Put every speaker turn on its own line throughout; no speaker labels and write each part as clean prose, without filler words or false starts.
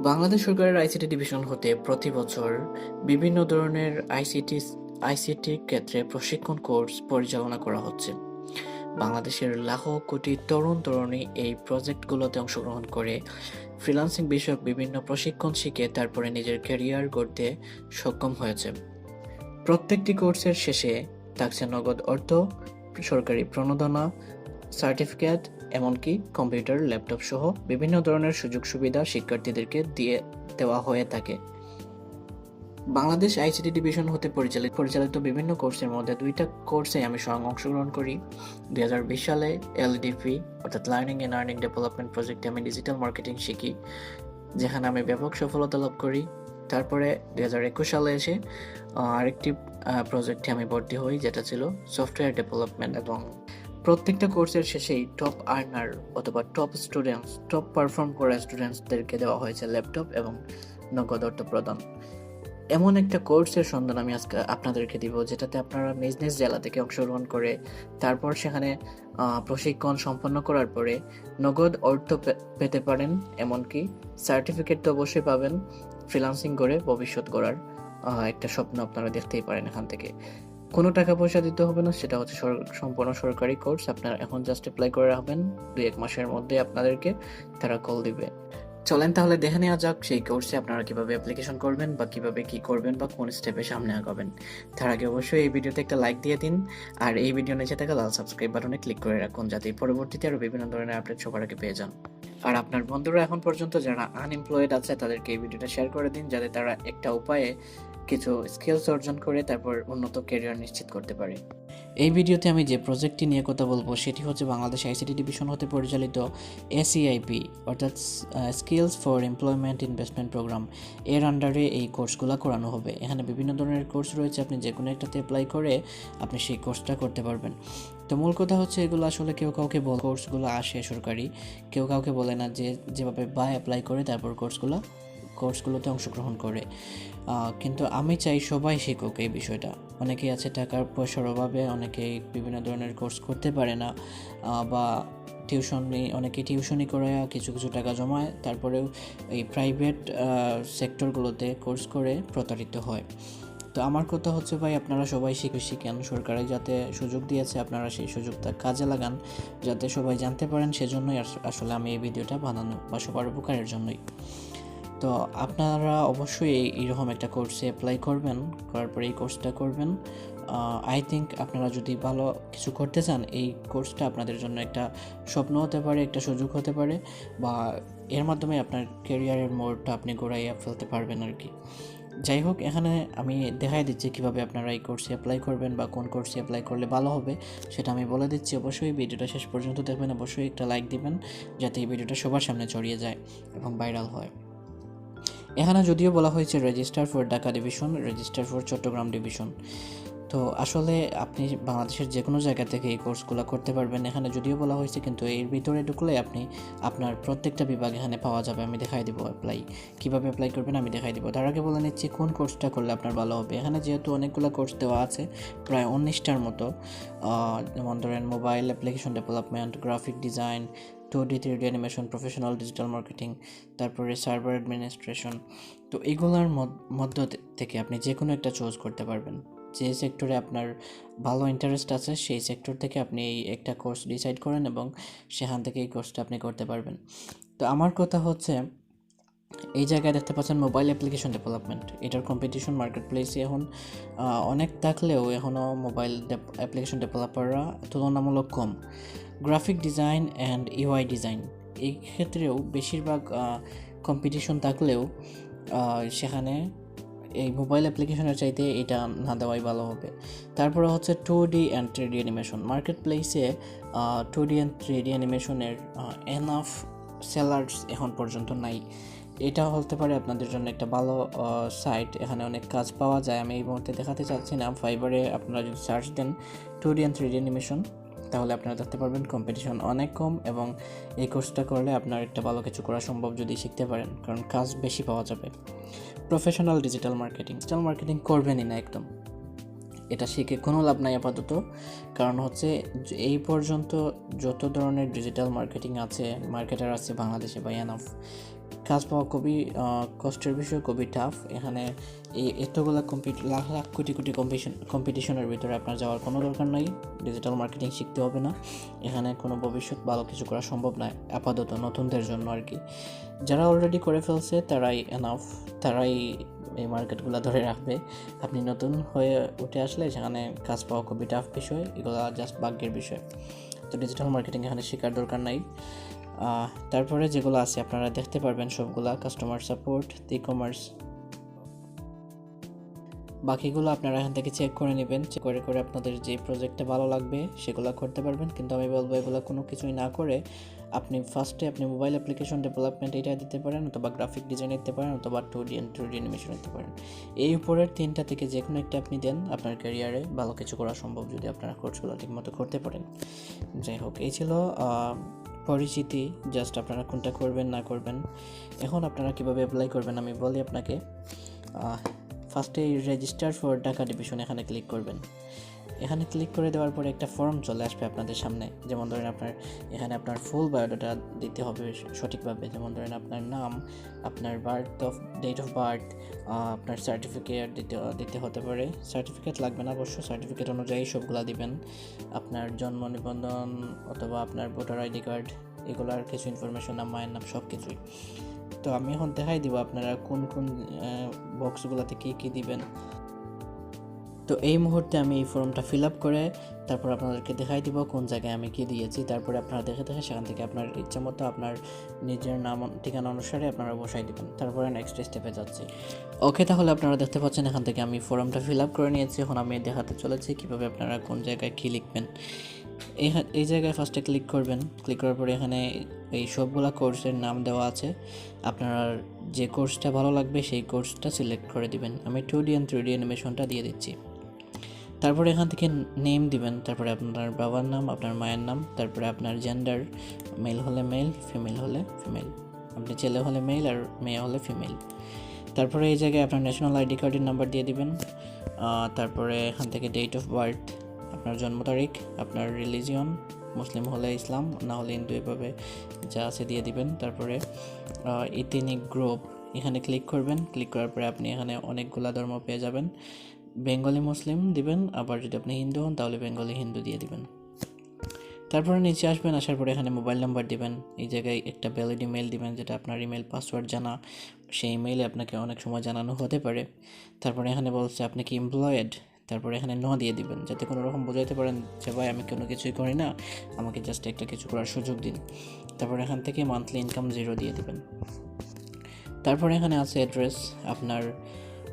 বাংলাদেশ সরকারের ICT division হতে প্রতি বছর বিভিন্ন ধরনের আইসিটি ক্ষেত্রে প্রশিক্ষণ কোর্স পরিচালনা করা হচ্ছে। বাংলাদেশের লাখো কোটি তরুণ-তরুণী এই প্রজেক্টগুলোতে অংশগ্রহণ করে ফ্রিল্যান্সিং বিষয়ক বিভিন্ন প্রশিক্ষণ শিখে তারপরে নিজের ক্যারিয়ার গড়তে সক্ষম হয়েছে। প্রত্যেকটি কোর্সের শেষে থাকছে নগদ অর্থ, সরকারি প্রণোদনা, সার্টিফিকেট, এমনকি কম্পিউটার, ল্যাপটপ সহ বিভিন্ন ধরনের সুযোগ সুবিধা শিক্ষার্থীদেরকে দেওয়া হয়ে থাকে। বাংলাদেশ আইসিটি ডিভিশন হতে পরিচালিত বিভিন্ন কোর্সের মধ্যে দুইটা কোর্সে আমি স্বয়ং অংশগ্রহণ করি। 2020 সালে এলডিপি অর্থাৎ লার্নিং অ্যান্ড আর্নিং ডেভেলপমেন্ট প্রজেক্টে আমি ডিজিটাল মার্কেটিং শিখি, যেখানে আমি ব্যাপক সফলতা লাভ করি। তারপরে 2021 সালে এসে আরেকটি প্রজেক্টে আমি ভর্তি হই, যেটা ছিল সফটওয়্যার ডেভেলপমেন্ট, এবং প্রত্যেকটা কোর্সের শেষেই টপ আর্নার অথবা টপ পারফর্ম করা স্টুডেন্টসদেরকে দেওয়া হয়েছে ল্যাপটপ এবং নগদ অর্থ প্রদান। এমন একটা কোর্সের সন্ধান আমি আজকে আপনাদেরকে দিব, যেটাতে আপনারা নিজ নিজ জেলা থেকে অংশগ্রহণ করে তারপর সেখানে প্রশিক্ষণ সম্পন্ন করার পরে নগদ অর্থ পেতে পারেন, এমনকি সার্টিফিকেট তো অবশ্যই পাবেন। ফ্রিল্যান্সিং করে ভবিষ্যৎ গড়ার একটা স্বপ্ন আপনারা দেখতেই পারেন এখান থেকে। কোনো টাকা পয়সা দিতে হবে না, সেটা হচ্ছে সম্পূর্ণ সরকারি কোর্স। আপনারা এখন জাস্ট অ্যাপ্লাই করে রাখবেন, 2-1 মাসের মধ্যে আপনাদেরকে তারা কল দিবে। চলেন তাহলে দেখে নেওয়া যাক সেই কোর্সে আপনারা কিভাবে অ্যাপ্লিকেশন করবেন বা কিভাবে কি করবেন বা কোন স্টেপে সামনে আগাবেন। তার আগে অবশ্যই এই ভিডিওতে একটা লাইক দিয়ে দিন, আর এই ভিডিও নিচে থাকা লাল সাবস্ক্রাইব বাটনে ক্লিক করে রাখুন, যাতে পরবর্তীতে আরো বিভিন্ন ধরনের আপডেট সবার আগে পেয়ে যান। আর আপনার বন্ধুরা এখন পর্যন্ত যারা আনএমপ্লয়েড আছে তাদেরকে এই ভিডিওটা শেয়ার করে দিন, যাতে তারা একটা উপায়ে কিছু স্কিলস অর্জন করে তারপর উন্নত ক্যারিয়ার নিশ্চিত করতে পারে। এই ভিডিওতে আমি যে প্রজেক্টটি নিয়ে কথা বলবো সেটি হচ্ছে বাংলাদেশ আইসিটি ডিভিশন হতে পরিচালিত এসইআইপি অর্থাৎ skills for employment investment programme এর আন্ডারে এই কোর্সগুলো করানো হবে। এখানে বিভিন্ন ধরনের কোর্স রয়েছে, আপনি যে কোনো একটাতে অ্যাপ্লাই করে আপনি সেই কোর্সটা করতে পারবেন। তো মূল কথা হচ্ছে এগুলো আসলে কেউ কাউকে কোর্সগুলো আসে সরকারি, কেউ কাউকে বলে না, যে যেভাবে অ্যাপ্লাই করে তারপর কোর্সগুলোতে অংশগ্রহণ করে। কিন্তু আমি চাই সবাই শিখুক এই বিষয়টা। অনেকেই আছে টাকার পয়সার অভাবে অনেকেই বিভিন্ন ধরনের কোর্স করতে পারে না, বা অনেকে টিউশনি করে কিছু টাকা জমায়, তারপরেও এই প্রাইভেট সেক্টরগুলোতে কোর্স করে প্রতারিত হয়। তো আমার কথা হচ্ছে ভাই, আপনারা সবাই শিখেন, সরকারে যাতে সুযোগ দিয়েছে আপনারা সেই সুযোগটা কাজে লাগান, যাতে সবাই জানতে পারেন। সেজন্যই আসলে আমি এই ভিডিওটা বানানো, বা সবার উপকারের জন্যই। তো আপনারা অবশ্যই এইরকম একটা কোর্সে অ্যাপ্লাই করবেন, করার পরে এই কোর্সটা করবেন। আই থিঙ্ক আপনারা যদি ভালো কিছু করতে চান, এই কোর্সটা আপনাদের জন্য একটা স্বপ্ন হতে পারে, একটা সুযোগ হতে পারে, বা এর মাধ্যমে আপনার ক্যারিয়ারের মোড়টা আপনি ঘোরাইয়া ফেলতে পারবেন আর কি। যাই হোক, এখানে আমি দেখাই দিচ্ছি কীভাবে আপনারা এই কোর্সে অ্যাপ্লাই করবেন বা কোন কোর্সে অ্যাপ্লাই করলে ভালো হবে সেটা আমি বলে দিচ্ছি। অবশ্যই ভিডিওটা শেষ পর্যন্ত দেখবেন, অবশ্যই একটা লাইক দিবেন, যাতে এই ভিডিওটা সবার সামনে ছড়িয়ে যায় এবং ভাইরাল হয়। এখানে যদিও বলা হয়েছে register for Dhaka division, register for Chattogram division. তো আসলে আপনি বাংলাদেশের যে কোনো জায়গা থেকে এই কোর্সগুলো করতে পারবেন। এখানে যদিও বলা হয়েছে, কিন্তু এর ভিতরে ঢুকলে আপনি আপনার প্রত্যেকটা বিভাগ এখানে পাওয়া যাবে। আমি দেখাই দিব কীভাবে অ্যাপ্লাই করবেন, আমি দেখাই দিব। তার আগে বলে নিচ্ছি কোন কোর্সটা করলে আপনার ভালো হবে। এখানে যেহেতু অনেকগুলো কোর্স দেওয়া আছে, প্রায় 19টার মতো, যেমন ধরেন mobile application development, graphic design, 2D 3D animation, professional digital marketing, তারপরে সার্ভার অ্যাডমিনিস্ট্রেশন। তো এগুলোর মধ্য থেকে আপনি যে কোনো একটা চুজ করতে পারবেন। যে সেক্টরে আপনার ভালো ইন্টারেস্ট আছে সেই সেক্টর থেকে আপনি এই একটা কোর্স ডিসাইড করেন এবং সেখান থেকে এই কোর্সটা আপনি করতে পারবেন। তো আমার কথা হচ্ছে, এই জায়গায় দেখতে পাচ্ছেন মোবাইল অ্যাপ্লিকেশন ডেভেলপমেন্ট। এটার কম্পিটিশন মার্কেট প্লেসে এখন অনেক থাকলেও এখনও মোবাইল অ্যাপ্লিকেশন ডেভেলপাররা তুলনামূলক কম। Graphic design and UI design, এই ক্ষেত্রেও বেশিরভাগ কম্পিটিশন থাকলেও সেখানে এই মোবাইল অ্যাপ্লিকেশনের চাইতে এটা না দেওয়াই ভালো হবে। তারপরে হচ্ছে 2D and 3D animation. Market প্লেসে 2D and 3D অ্যানিমেশনের enough sellers এখন পর্যন্ত নাই। এটা হতে পারে আপনাদের জন্য একটা ভালো সাইট, এখানে অনেক কাজ পাওয়া যায়। আমি এই মুহূর্তে দেখাতে চাচ্ছি না, ফাইবারে আপনারা যদি search then 2D and 3D animation, তাহলে আপনারা দেখতে পারবেন কম্পিটিশন অনেক কম, এবং এই কোর্সটা করলে আপনার একটা ভালো কিছু করা সম্ভব যদি শিখতে পারেন, কারণ কাজ বেশি পাওয়া যাবে। প্রফেশনাল ডিজিটাল মার্কেটিং করবেনই না একদম, এটা শিখে কোনো লাভ নাই আপাতত। কারণ হচ্ছে এই পর্যন্ত যত ধরনের ডিজিটাল মার্কেটিং আছে, মার্কেটার আছে বাংলাদেশে বা এনাফ, কাজ পাওয়া খুবই কষ্টের বিষয়, খুবই টাফ। এখানে এই এতগুলো লাখ লাখ কোটি কোটি কম্পিটিশনের ভিতরে আপনার যাওয়ার কোনো দরকার নাই। ডিজিটাল মার্কেটিং শিখতে হবে না, এখানে কোনো ভবিষ্যৎ ভালো কিছু করা সম্ভব নয় আপাতত, নতুনদের জন্য আর কি। যারা অলরেডি করে ফেলছে তারাই এনাফ, তারাই এই মার্কেটগুলো ধরে রাখবে। আপনি নতুন হয়ে উঠে আসলে সেখানে কাজ পাওয়া খুবই টাফ বিষয়, এগুলো জাস্ট ভাগ্যের বিষয়। তো ডিজিটাল মার্কেটিং এখানে শেখার দরকার নাই। তারপরে যেগুলো আছে আপনারা দেখতে পারবেন সবগুলা, কাস্টমার সাপোর্ট, ই কমার্স, বাকিগুলো আপনারা এখান থেকে চেক করে নেবেন। চেক করে করে আপনাদের যে প্রজেক্টটা ভালো লাগবে সেগুলো করতে পারবেন। কিন্তু আমি বলবো এগুলো কোনো কিছুই না করে আপনি ফার্স্টে মোবাইল অ্যাপ্লিকেশন ডেভেলপমেন্ট এটা দিতে পারেন, অথবা গ্রাফিক ডিজাইন দিতে পারেন, অথবা 2D অ্যানিমেশন দিতে পারেন। এই উপরের 3টা থেকে যে কোনো একটা আপনি দেন, আপনার ক্যারিয়ারে ভালো কিছু করা সম্ভব যদি আপনারা কোর্সগুলো ঠিকমতো করতে পারেন। যাই হোক, এই ছিল পরিচিতি, জাস্ট আপনারা কোনটা করবেন না করবেন। এখন আপনারা কীভাবে অ্যাপ্লাই করবেন আমি বলি আপনাকে। ফার্স্টে রেজিস্টার ফর ঢাকা ডিভিশন এখানে ক্লিক করবেন। এখানে ক্লিক করে দেওয়ার পরে একটা ফর্ম চলে আসবে আপনাদের সামনে। যেমন ধরেন এখানে আপনার ফুল বায়োডাটা দিতে হবে সঠিকভাবে। যেমন ধরেন আপনার নাম, আপনার ডেট অফ বার্থ, আপনার সার্টিফিকেট দিতে হতে পারে। সার্টিফিকেট লাগবে না অবশ্য, সার্টিফিকেট অনুযায়ী সবগুলা দিবেন। আপনার জন্ম নিবন্ধন অথবা আপনার ভোটার আইডি কার্ড, এগুলার কিছু ইনফরমেশন, নাম, মায়ের নাম, সব কিছুই। তো আমি এখন দেখাই দিব আপনারা কোন কোন বক্সগুলোতে কী দিবেন। তো এই মুহূর্তে আমি এই ফর্মটা ফিল আপ করে তারপর আপনাদেরকে দেখাই দিব কোন জায়গায় আমি কী দিয়েছি। তারপরে আপনারা দেখে সেখান থেকে আপনার ইচ্ছা মতো আপনার নিজের নাম ঠিকানা অনুসারে আপনারা বসাই দেবেন। তারপরে নেক্সট স্টেপে যাচ্ছি। ওকে, তাহলে আপনারা দেখতে পাচ্ছেন এখান থেকে আমি ফর্মটা ফিল আপ করে নিয়েছি। এখন আমি দেখাতে চলেছি কীভাবে আপনারা কোন জায়গায় কী লিখবেন। এই জায়গায় ফার্স্টে ক্লিক করবেন। ক্লিক করার পরে এখানে এই সবগুলা কোর্সের নাম দেওয়া আছে। আপনার যে কোর্সটা ভালো লাগবে সেই কোর্সটা সিলেক্ট করে দিবেন। আমি 2D and 3D অ্যানিমেশনটা দিয়ে দিচ্ছি। তারপরে এখান থেকে নেম দিবেন, তারপরে আপনার বাবার নাম, আপনার মায়ের নাম, তারপরে আপনার জেন্ডার, মেল হলে মেল, ফিমেল হলে ফিমেল, আপনি ছেলে হলে মেল আর মেয়ে হলে ফিমেল। তারপরে এই জায়গায় আপনার ন্যাশনাল আইডি কার্ডের নাম্বার দিয়ে দিবেন। তারপরে এখান থেকে ডেট অফ বার্থ, আপনার জন্ম তারিখ, আপনার রিলিজিয়ন, মুসলিম হলে ইসলাম, না হলে হিন্দু, এভাবে যা আছে দিয়ে দিবেন। তারপরে ইথনিক গ্রুপ এখানে ক্লিক করবেন। ক্লিক করার পরে আপনি এখানে অনেকগুলা ধর্ম পেয়ে যাবেন। বেঙ্গলি মুসলিম দিবেন, আবার যদি আপনি হিন্দু হন তাহলে বেঙ্গলি হিন্দু দিয়ে দিবেন। তারপরে নিচে আসবেন, আসার পরে এখানে মোবাইল নাম্বার দিবেন। এই জায়গায় একটা ভ্যালিড ইমেল দিবেন, যেটা আপনার ইমেল পাসওয়ার্ড জানা, সেই ইমেইলে আপনাকে অনেক সময় জানানো হতে পারে। তারপরে এখানে বলছে আপনি কি এমপ্লয়েড, তারপরে এখানে ন দিয়ে দিবেন, যাতে কোনো রকম বোঝাইতে পারেন যে ভাই আমি কোনো কিছুই করি না, আমাকে জাস্ট একটা কিছু করার সুযোগ দিন। তারপরে এখান থেকে মান্থলি ইনকাম 0 দিয়ে দিবেন। তারপরে এখানে আছে অ্যাড্রেস, আপনার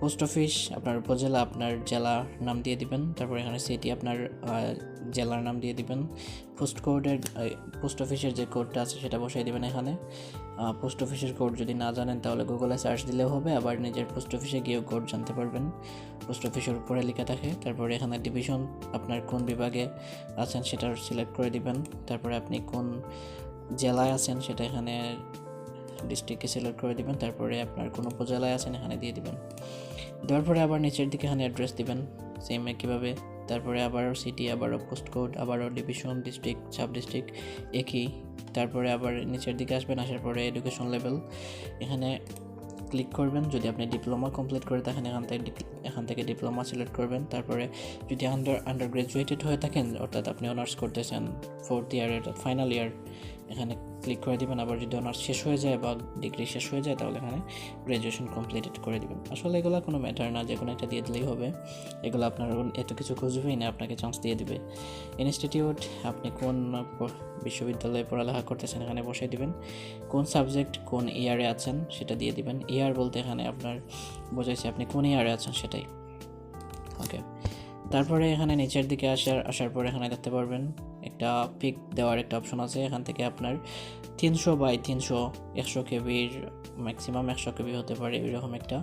পোস্ট অফিস, আপনার উপজেলা, আপনার জেলার নাম দিয়ে দিবেন। তারপর এখানে সিটি, আপনার জেলার নাম দিয়ে দিবেন। পোস্ট অফিসের যে কোডটা আছে সেটা বসাই দিবেন এখানে। পোস্ট অফিসের কোড যদি না জানেন তাহলে গুগলে সার্চ দিলেও হবে, আবার নিজের পোস্ট অফিসে গিয়েও কোড জানতে পারবেন, পোস্ট অফিসের উপরে লেখা থাকে। তারপরে এখানে ডিভিশন, আপনার কোন বিভাগে আছেন সেটা সিলেক্ট করে দিবেন। তারপরে আপনি কোন জেলায় আছেন সেটা এখানে ডিস্ট্রিক্টকে সিলেক্ট করে দিবেন। তারপরে আপনার কোন উপজেলায় আছেন এখানে দিয়ে দিবেন। দেওয়ার পরে আবার নিচের দিকে এখানে অ্যাড্রেস দিবেন সেম একইভাবে। তারপরে আবারও সিটি, আবারও পোস্ট কোড, আবারও ডিভিশন, ডিস্ট্রিক্ট, সাব ডিস্ট্রিক্ট একই। তারপরে আবার নিচের দিকে আসবেন, আসার পরে এডুকেশন লেভেল এখানে ক্লিক করবেন। যদি আপনি ডিপ্লোমা কমপ্লিট করে থাকেন এখান থেকে ডিপ্লোমা সিলেক্ট করবেন। তারপরে যদি আন্ডার গ্রাজুয়েটেড হয়ে থাকেন, অর্থাৎ আপনি অনার্স করতেছেন 4th ইয়ারের ফাইনাল ইয়ার, এখানে ক্লিক করে দিবেন। আবার যদি অনার্স শেষ হয়ে যায় বা ডিগ্রি শেষ হয়ে যায় তাহলে এখানে গ্র্যাজুয়েশন কমপ্লিটেড করে দিবেন। আসলে এগুলো কোনো ম্যাটার না, যে কোনো একটা দিয়ে দিলেই হবে। এগুলো আপনার এত কিছু খুঁজবেই না, আপনাকে চান্স দিয়ে দিবে। ইনস্টিটিউট, আপনি কোন বিশ্ববিদ্যালয়ে পড়ালেখা করতেছেন এখানে বসাই দিবেন। কোন সাবজেক্ট কোন ইয়ারে আছেন সেটা দিয়ে দিবেন। ইয়ার বলতে এখানে আপনার বোঝাইছে আপনি কোন ইয়ারে আছেন সেটাই। ওকে, তারপরে এখানে নিচের দিকে আসার পরে এখানে দেখতে পারবেন একটা পিক দেওয়ার একটা অপশন আছে। এখান থেকে আপনার 300x300 100 কেবির ম্যাক্সিমাম 100 কেবি হতে পারে এরকম একটা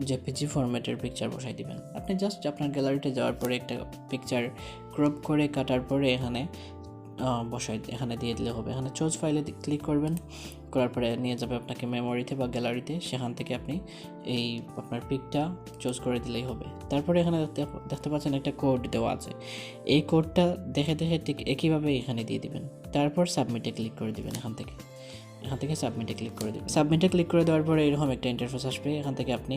জেপিজি ফরম্যাটের পিকচার বসাই দিবেন। আপনি জাস্ট আপনার গ্যালারিতে যাওয়ার পরে একটা পিকচার ক্রপ করে কাটার পরে এখানে দিয়ে দিলে হবে। এখানে চুজ ফাইলে ক্লিক করবেন, করার পরে নিয়ে যাবে আপনাকে মেমোরিতে বা গ্যালারিতে, সেখান থেকে আপনি এই আপনার পিকটা চুজ করে দিলেই হবে। তারপরে এখানে দেখতে পাচ্ছেন একটা কোড দেওয়া আছে, এই কোডটা দেখে ঠিক একইভাবে এখানে দিয়ে দিবেন। তারপর সাবমিটে ক্লিক করে দিবেন এখান থেকে। এখান থেকে সাবমিটে ক্লিক করে দেবেন। সাবমিটে ক্লিক করে দেওয়ার পরে এরকম একটা ইন্টারফেস আসবে। এখান থেকে আপনি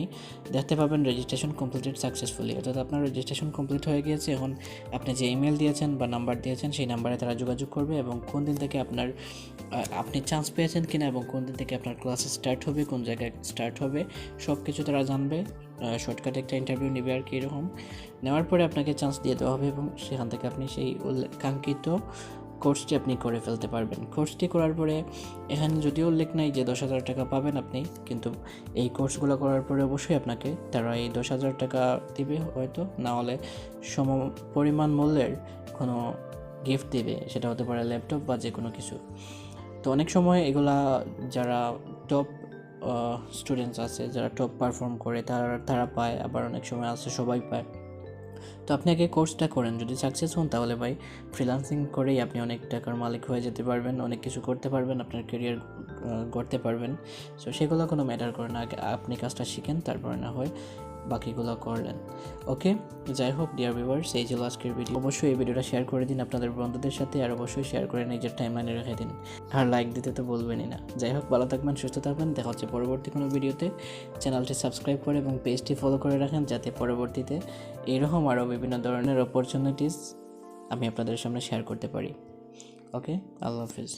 দেখতে পাবেন রেজিস্ট্রেশন কমপ্লিটেড সাকসেসফুলি, অর্থাৎ আপনার রেজিস্ট্রেশন কমপ্লিট হয়ে গিয়েছে। এখন আপনি যে ইমেল দিয়েছেন বা নাম্বার দিয়েছেন সেই নাম্বারে তারা যোগাযোগ করবে এবং কোন দিন থেকে আপনি চান্স পেয়েছেন কিনা এবং কোন দিন থেকে আপনার ক্লাস স্টার্ট হবে, কোন জায়গায় স্টার্ট হবে, সব কিছু তারা জানবে। শর্টকাট একটা ইন্টারভিউ নেবে আর কি। এরকম নেওয়ার পরে আপনাকে চান্স দিয়ে দেওয়া হবে এবং সেখান থেকে আপনি সেই কাঙ্ক্ষিত কোর্সটি আপনি করে ফেলতে পারবেন। কোর্সটি করার পরে এখানে যদিও উল্লেখ নাই যে 10,000 টাকা পাবেন আপনি, কিন্তু এই কোর্সগুলো করার পরে অবশ্যই আপনাকে তারা এই 10,000 টাকা দিবে, হয়তো না হলে সম পরিমাণ মূল্যের কোনো গিফট দিবে, সেটা হতে পারে ল্যাপটপ বা যে কোনো কিছু। তো অনেক সময় এগুলা যারা টপ স্টুডেন্টস আছে, যারা টপ পারফর্ম করে তারা পায়, আবার অনেক সময় আছে সবাই পায়। তো আপনি আগে কোর্সটা করেন, যদি সাকসেস হন তাহলে ভাই ফ্রিল্যান্সিং করেই আপনি অনেক টাকার মালিক হয়ে যেতে পারবেন, অনেক কিছু করতে পারবেন, আপনার ক্যারিয়ার গড়তে পারবেন। সো সেগুলো কোনো ম্যাটার করে না, আগে আপনি কাজটা শিখেন, তারপরে না হয় বাকিগুলো করলেন। ওকে, যাই হোক ডিয়ার ভিউয়ার্স, এই ছিল আজকের ভিডিও। অবশ্যই এই ভিডিওটা শেয়ার করে দিন আপনাদের বন্ধুদের সাথে, আর অবশ্যই শেয়ার করে নিজের টাইমলাইনে রেখে দিন, আর লাইক দিতে তো বলবেনই না। যাই হোক, ভালো থাকবেন, সুস্থ থাকবেন, দেখা হচ্ছে পরবর্তী কোনো ভিডিওতে। চ্যানেলটি সাবস্ক্রাইব করে এবং পেজটি ফলো করে রাখেন, যাতে পরবর্তীতে এরকম আরও বিভিন্ন ধরনের অপরচুনিটিস আমি আপনাদের সামনে শেয়ার করতে পারি। ওকে, আল্লাহ হাফিজ।